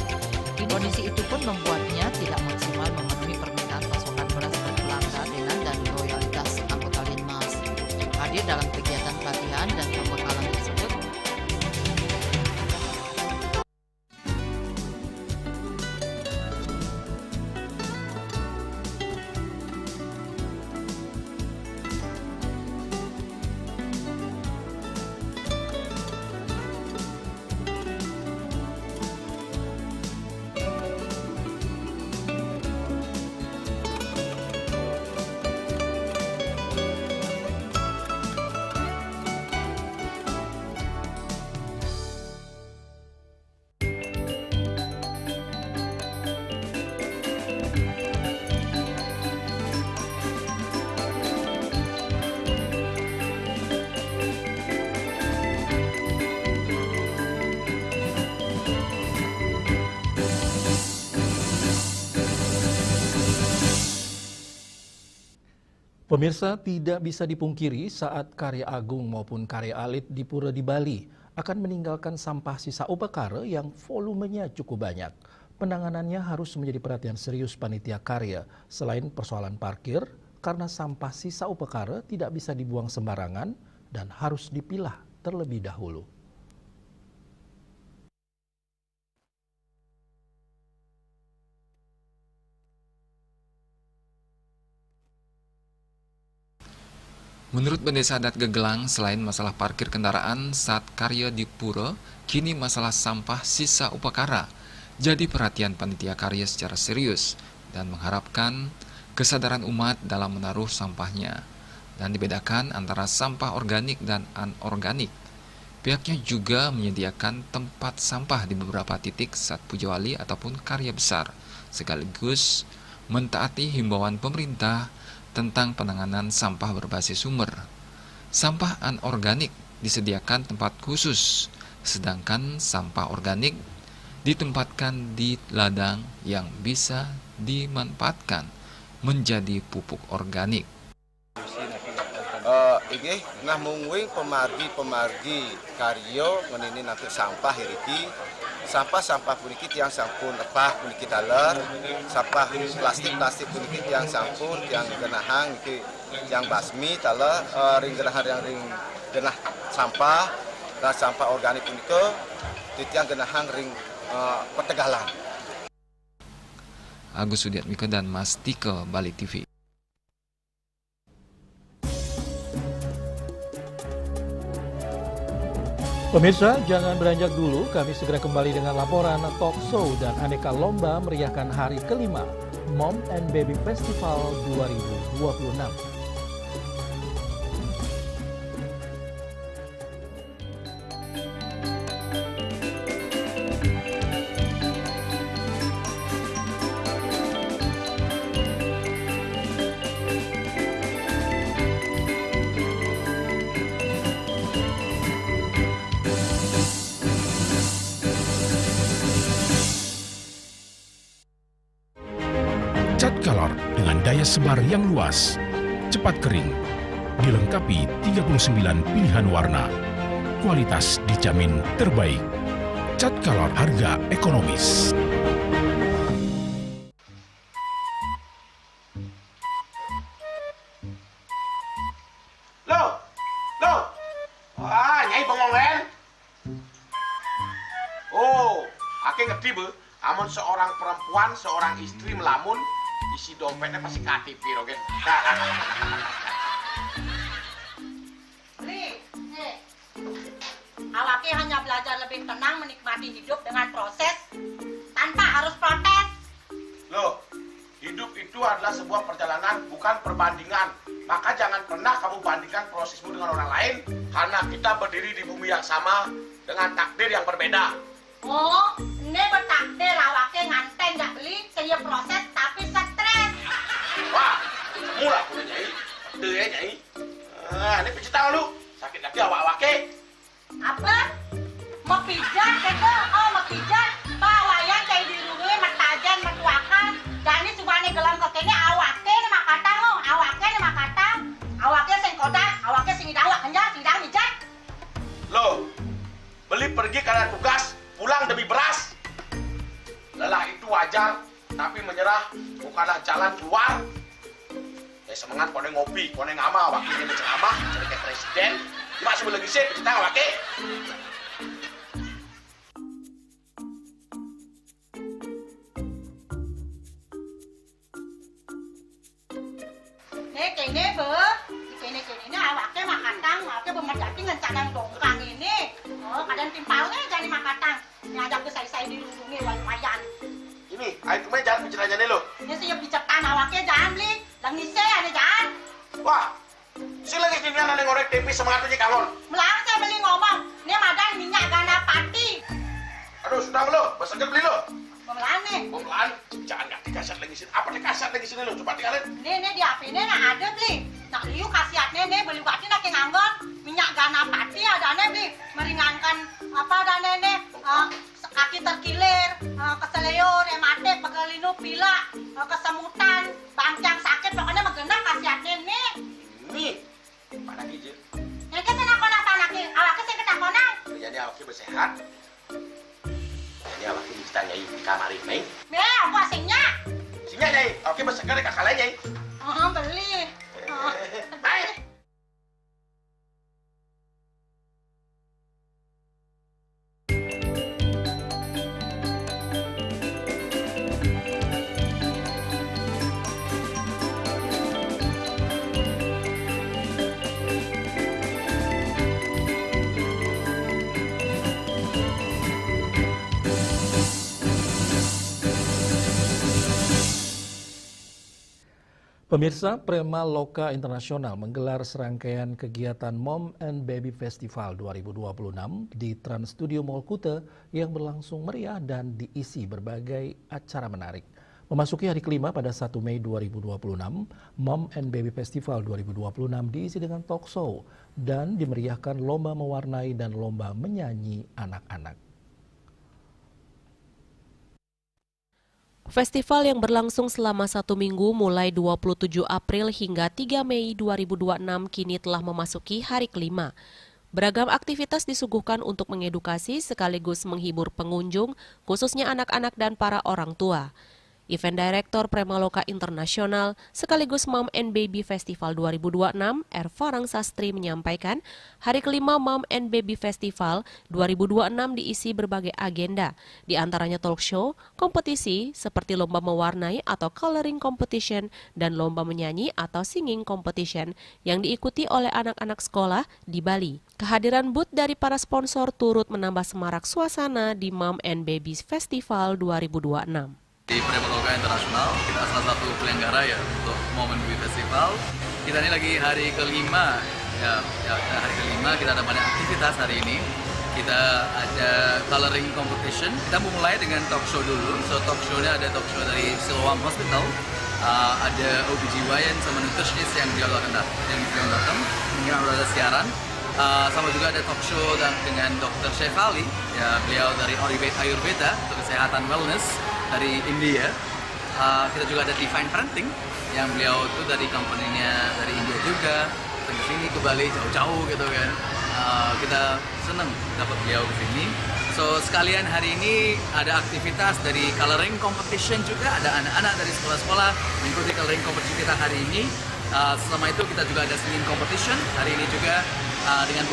Kondisi itu pun membuatnya tidak maksimal memenuhi permintaan pasokan beras ke pelanggan dan loyalitas anggota Linmas. Hadir dalam kegiatan pelatihan dan pembekalan tersebut, Pemirsa, tidak bisa dipungkiri saat karya agung maupun karya alit di pura di Bali akan meninggalkan sampah sisa upekara yang volumenya cukup banyak. Penanganannya harus menjadi perhatian serius panitia karya selain persoalan parkir karena sampah sisa upekara tidak bisa dibuang sembarangan dan harus dipilah terlebih dahulu. Menurut Pendesa Adat Gegelang, selain masalah parkir kendaraan saat karya di pura, kini masalah sampah sisa upekara jadi perhatian panitia karya secara serius dan mengharapkan kesadaran umat dalam menaruh sampahnya dan dibedakan antara sampah organik dan anorganik. Pihaknya juga menyediakan tempat sampah di beberapa titik saat puja wali ataupun karya besar, sekaligus mentaati himbauan pemerintah tentang penanganan sampah berbasis sumber. Sampah anorganik disediakan tempat khusus, sedangkan sampah organik ditempatkan di ladang yang bisa dimanfaatkan menjadi pupuk organik. Ini nah mungwing pemargi karyo ngenini nanti sampah hiriki sampah puniki yang sampun epah puniki taler sampah plastik puniki yang sampun yang genahang yang basmi taler ring genahang yang ring genah sampah dan sampah organik puniki yang genahang ring Petegalan. Agus Sudiatmiko dan Mas Tike, Bali TV. Pemirsa, jangan beranjak dulu. Kami segera kembali dengan laporan talk show dan aneka lomba meriahkan hari kelima Mom and Baby Festival 2026. Cat Color dengan daya sebar yang luas, cepat kering, dilengkapi 39 pilihan warna. Kualitas dijamin terbaik. Cat Color, harga ekonomis. Loh, Nyai bengong kan? Oh, ake ngerti be, amun seorang perempuan, seorang istri melamun, isi dompetnya pasti KTP, oke? Awake hanya belajar lebih tenang menikmati hidup dengan proses tanpa harus protes. Loh, hidup itu adalah sebuah perjalanan, bukan perbandingan. Maka jangan pernah kamu bandingkan prosesmu dengan orang lain, karena kita berdiri di bumi yang sama dengan takdir yang berbeda. Oh, ini bertakdir awake nganten gak beli, saya proses tapi stres. Wah, murah punya Nyai. Takdir ya Nyai. Ini pijit tangan lu, sakit lagi awak-awake. Apa? Mau pijat keke? Oh, mau pijat. Bawayan kayak dirungi, metajan, metuakan. Jadi subane gelam kekene awake ini makatang lo. Awake ini makatang. Awake sing kodak, awake sing idawak kenjang, sing idawak mijat. Loh, beli pergi karena tugas, pulang demi beras. Lelah itu wajar, tapi menyerah bukanlah jalan keluar. Semangat kone ngopi, kone ngama, wakilnya berceramah, jadi kayak presiden. Masih lagi sih, kita wakil. Kene be, kene awake makatang, awake bermedati ngencadang dongkang ini. Oh, kadang timpalnya jadi makatang. Ngajak ke saya dilindungi lumayan. Ini, ayo kemarin jangan bicaranya nih lo. Ini saya bicarkan awake jangan beli, langise ada jangan. Wah, si lagi sini ada ngorek TV semangatnya kangon. Melang saya beli ngomong, ini madan minyak gana pati. Aduh, sudah lo, besoknya beli lo. Memelan nih. Memelan, jangan nggak dikasat lagi sini. Apa dikasat lagi sini lo? Coba tinggalin. Ini di HP ini nak ada beli. Nak liu khasiatnya nih beli waktu nak nganggon minyak gana pati ada nih beli meringankan apa ada nih kaki terkilir, keseleyor, rematik, pegelinu, pilak, kesemutan, bangcang sakit pokoknya megenang khasiatnya nih. Pemirsa, Prema Loka Internasional menggelar serangkaian kegiatan Mom and Baby Festival 2026 di Trans Studio Mall Kuta yang berlangsung meriah dan diisi berbagai acara menarik. Memasuki hari kelima pada 1 Mei 2026, Mom and Baby Festival 2026 diisi dengan talk show dan dimeriahkan lomba mewarnai dan lomba menyanyi anak-anak. Festival yang berlangsung selama 1 minggu mulai 27 April hingga 3 Mei 2026 kini telah memasuki hari kelima. Beragam aktivitas disuguhkan untuk mengedukasi sekaligus menghibur pengunjung, khususnya anak-anak dan para orang tua. Event Director Prema Loka Internasional sekaligus Mom and Baby Festival 2026, R. Farang Sastri menyampaikan, hari kelima Mom and Baby Festival 2026 diisi berbagai agenda, di antaranya talk show, kompetisi seperti lomba mewarnai atau coloring competition dan lomba menyanyi atau singing competition yang diikuti oleh anak-anak sekolah di Bali. Kehadiran booth dari para sponsor turut menambah semarak suasana di Mom and Baby Festival 2026. Di Prema Loka Internasional, kita salah satu penyelenggara ya untuk Mom and Baby Festival. Kita ini lagi hari kelima, hari kelima kita ada banyak aktivitas hari ini. Kita ada coloring competition. Kita mulai dengan talk show dulu. So talk show-nya ada talk show dari Siloam Hospital, ada OBGYN sama nutritionist yang dia akan datang. Mungkin ada siaran. Sama juga ada talk show dengan Dr. Shefali, ya beliau dari Ayurveda untuk kesehatan wellness dari India. Kita juga ada Divine Parenting yang beliau itu dari company-nya dari India juga, ke sini ke Bali jauh-jauh gitu kan. Kita senang dapat beliau ke sini. So sekalian hari ini ada aktivitas dari coloring competition juga, ada anak-anak dari sekolah-sekolah mengikuti coloring competition kita hari ini. Selama itu kita juga ada singing competition hari ini juga dengan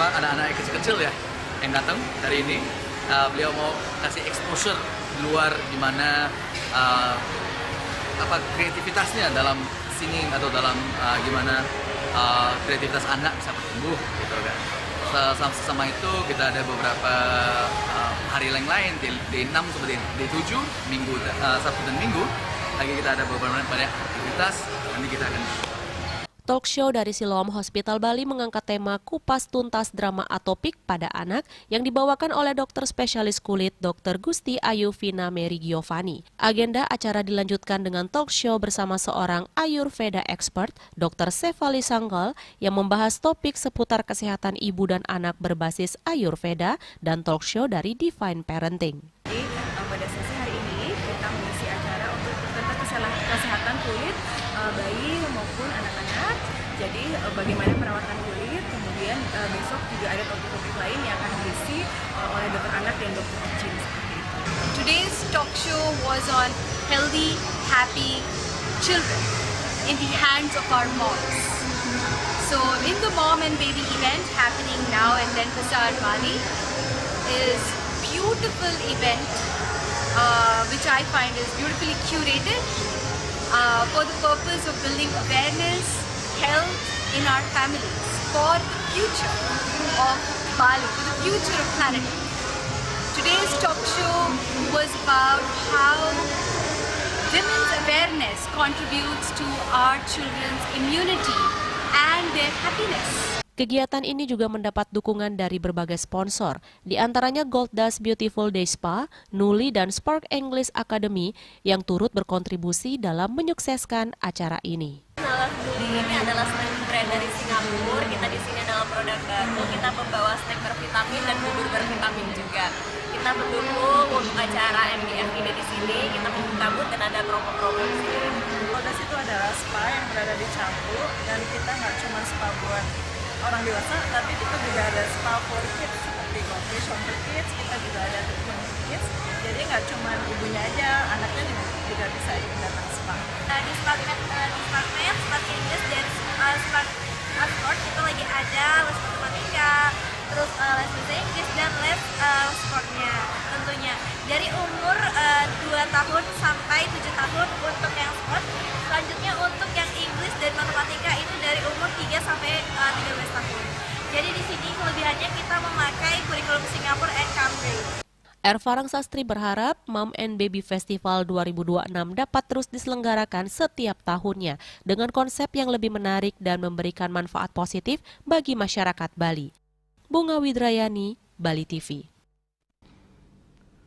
anak-anak kecil-kecil ya yang datang hari ini. Beliau mau kasih exposure luar di mana kreativitasnya dalam singing atau dalam gimana kreativitas anak bisa bertumbuh gitu kan. Sama itu kita ada beberapa hari yang lain di 6 sampai di 7 minggu Sabtu dan Minggu lagi kita ada beberapa banyak aktivitas nanti kita akan. Talk show dari Siloam Hospital Bali mengangkat tema kupas tuntas drama atopik pada anak yang dibawakan oleh dokter spesialis kulit Dr. Gusti Ayu Vina Mary Giovanni. Agenda acara dilanjutkan dengan talk show bersama seorang Ayurveda expert, Dr. Sefali Sanggal, yang membahas topik seputar kesehatan ibu dan anak berbasis Ayurveda dan talk show dari Divine Parenting. Pada sesi hari ini kita mengisi acara untuk tentang kesehatan kulit bayi maupun anak-anak. Jadi bagaimana perawatan kulit, kemudian besok juga ada topik-topik lain yang akan diisi oleh dokter anak dan dokter kucing seperti itu. Today's talk show was on healthy, happy children in the hands of our moms. So in the Mom and Baby event happening now in Denpasar, Bali is beautiful event which I find is beautifully curated for the purpose of building awareness, health in our families, for the future of Bali, for the future of planet Earth. Today's talk show was about how women's awareness contributes to our children's immunity and their happiness. Kegiatan ini juga mendapat dukungan dari berbagai sponsor, di antaranya Gold Dust Beautiful Day Spa, Nuli, dan Spark English Academy yang turut berkontribusi dalam menyukseskan acara ini. Nuli ini adalah snack brand dari Singapura. Kita di sini adalah produk baru. Kita membawa snack bervitamin dan bubur bervitamin juga. Kita mendukung untuk acara MBF ini di sini. Kita menyambut dan ada promo-promo di sini. Gold Dust itu adalah spa yang berada di Canggu dan kita nggak cuma spa buat orang dewasa, tapi kita juga ada spa for kids seperti Goldfish Home for Kids, kita juga ada Home for Kids. Jadi nggak cuma ibunya aja, anaknya juga bisa ikut datang spa. Di Sparknet, Spark English dan Spark Sport itu lagi ada les matematika, terus les bahasa Inggris dan les sportnya tentunya. Dari umur 2 tahun sampai 7 tahun untuk yang sport. Selanjutnya untuk yang Inggris dan matematika itu dari umur 3 sampai 13 tahun. Jadi di sini kelebihannya kita memakai kurikulum Singapura and Cambridge. Ervarang Sastri berharap Mom and Baby Festival 2026 dapat terus diselenggarakan setiap tahunnya dengan konsep yang lebih menarik dan memberikan manfaat positif bagi masyarakat Bali. Bunga Widrayani, Bali TV.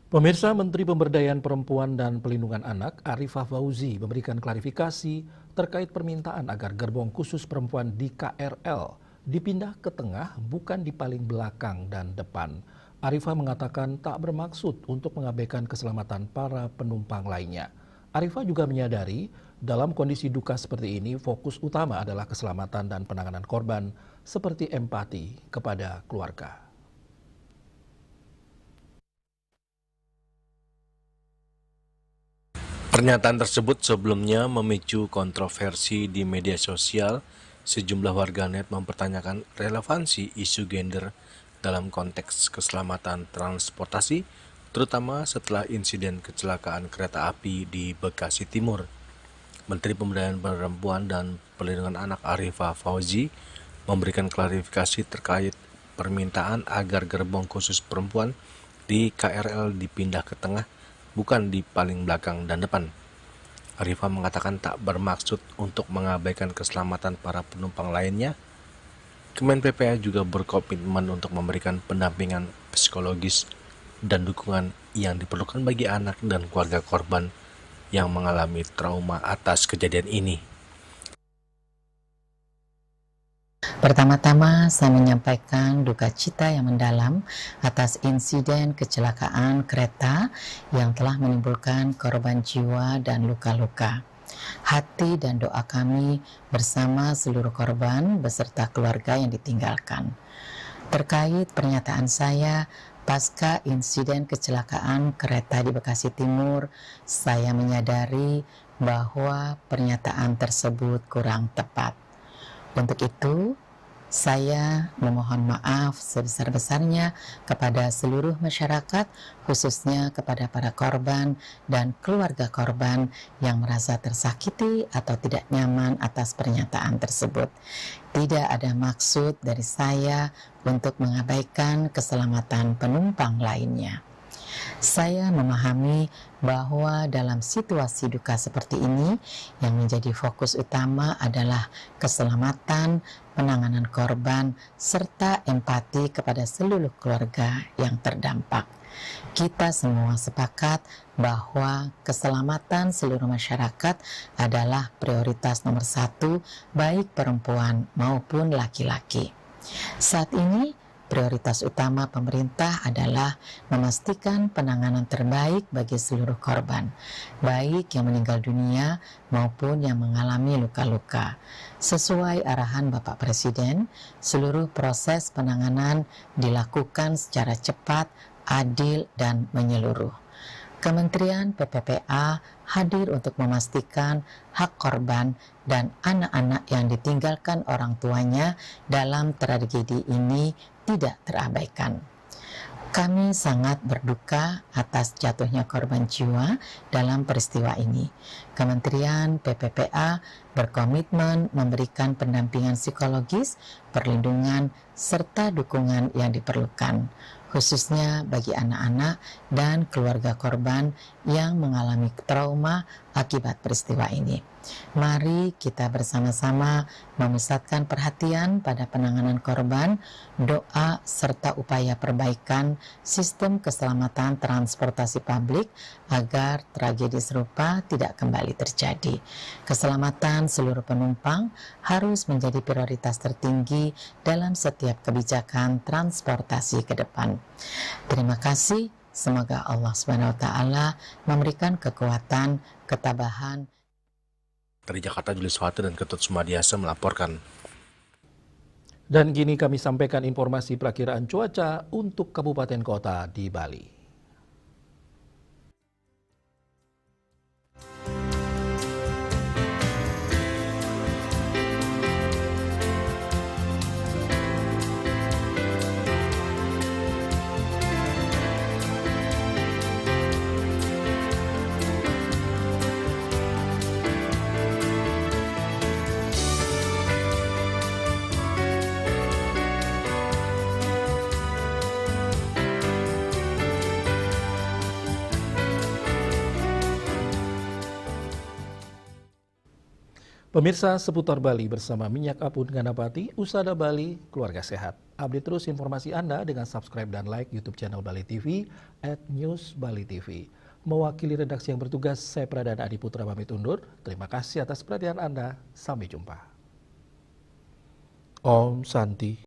Pemirsa, Menteri Pemberdayaan Perempuan dan Pelindungan Anak Arifah Fauzi memberikan klarifikasi terkait permintaan agar gerbong khusus perempuan di KRL dipindah ke tengah, bukan di paling belakang dan depan. Arifah mengatakan tak bermaksud untuk mengabaikan keselamatan para penumpang lainnya. Arifah juga menyadari dalam kondisi duka seperti ini fokus utama adalah keselamatan dan penanganan korban seperti empati kepada keluarga. Pernyataan tersebut sebelumnya memicu kontroversi di media sosial. Sejumlah warganet mempertanyakan relevansi isu gender dalam konteks keselamatan transportasi, terutama setelah insiden kecelakaan kereta api di Bekasi Timur. Menteri Pemberdayaan Perempuan dan Pelindungan Anak Arifah Fauzi memberikan klarifikasi terkait permintaan agar gerbong khusus perempuan di KRL dipindah ke tengah, bukan di paling belakang dan depan. Arifah mengatakan tak bermaksud untuk mengabaikan keselamatan para penumpang lainnya. Kemen PPA juga berkomitmen untuk memberikan pendampingan psikologis dan dukungan yang diperlukan bagi anak dan keluarga korban yang mengalami trauma atas kejadian ini. Pertama-tama saya menyampaikan duka cita yang mendalam atas insiden kecelakaan kereta yang telah menimbulkan korban jiwa dan luka-luka. Hati dan doa kami bersama seluruh korban beserta keluarga yang ditinggalkan. Terkait pernyataan saya pasca insiden kecelakaan kereta di Bekasi Timur, saya menyadari bahwa pernyataan tersebut kurang tepat. Untuk itu, saya memohon maaf sebesar-besarnya kepada seluruh masyarakat, khususnya kepada para korban dan keluarga korban yang merasa tersakiti atau tidak nyaman atas pernyataan tersebut. Tidak ada maksud dari saya untuk mengabaikan keselamatan penumpang lainnya. Saya memahami bahwa dalam situasi duka seperti ini, yang menjadi fokus utama adalah keselamatan, penanganan korban, serta empati kepada seluruh keluarga yang terdampak. Kita semua sepakat bahwa keselamatan seluruh masyarakat adalah prioritas nomor 1, baik perempuan maupun laki-laki. Saat ini, prioritas utama pemerintah adalah memastikan penanganan terbaik bagi seluruh korban, baik yang meninggal dunia maupun yang mengalami luka-luka. Sesuai arahan Bapak Presiden, seluruh proses penanganan dilakukan secara cepat, adil, dan menyeluruh. Kementerian PPPA hadir untuk memastikan hak korban dan anak-anak yang ditinggalkan orang tuanya dalam tragedi ini tidak terabaikan. Kami sangat berduka atas jatuhnya korban jiwa dalam peristiwa ini. Kementerian PPPA berkomitmen memberikan pendampingan psikologis, perlindungan, serta dukungan yang diperlukan, khususnya bagi anak-anak dan keluarga korban yang mengalami trauma akibat peristiwa ini. Mari kita bersama-sama memusatkan perhatian pada penanganan korban, doa, serta upaya perbaikan sistem keselamatan transportasi publik agar tragedi serupa tidak kembali terjadi. Keselamatan seluruh penumpang harus menjadi prioritas tertinggi dalam setiap kebijakan transportasi ke depan. Terima kasih. Semoga Allah SWT memberikan kekuatan, ketabahan. Dari Jakarta, Julius Wate dan Ketut Sumadiasa melaporkan. Dan kini kami sampaikan informasi perakiraan cuaca untuk kabupaten kota di Bali. Pemirsa seputar Bali bersama Minyak Apun Ganapati, Usada Bali, keluarga sehat. Update terus informasi Anda dengan subscribe dan like YouTube channel Bali TV @newsbali.tv. Mewakili redaksi yang bertugas, saya Pradana Adi Putra pamit undur. Terima kasih atas perhatian Anda. Sampai jumpa. Om Santi.